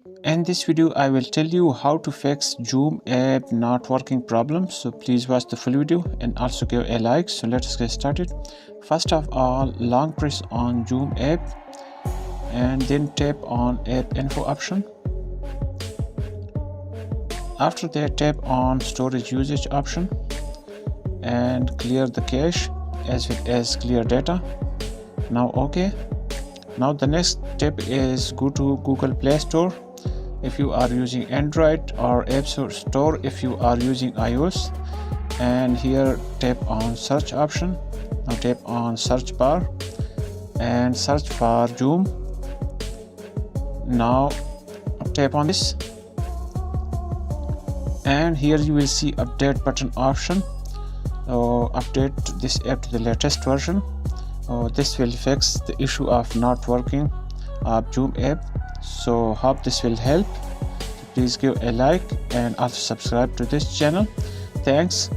In this video, I will tell you how to fix Joom app not working problem. So please watch the full video and also give a like. So let's get started. First of all, long press on Joom app and then tap on app info option. After that, tap on storage usage option and clear the cache as well as clear data. Now okay. Now the next step is go to Google Play Store if you are using Android, or App Store if you are using iOS, and here tap on search option. Now tap on search bar and search for Joom. Now tap on this and here you will see update button option. So update this app to the latest version. This will fix the issue of not working of Joom app. So hope this will help. Please give a like and also subscribe to this channel. Thanks.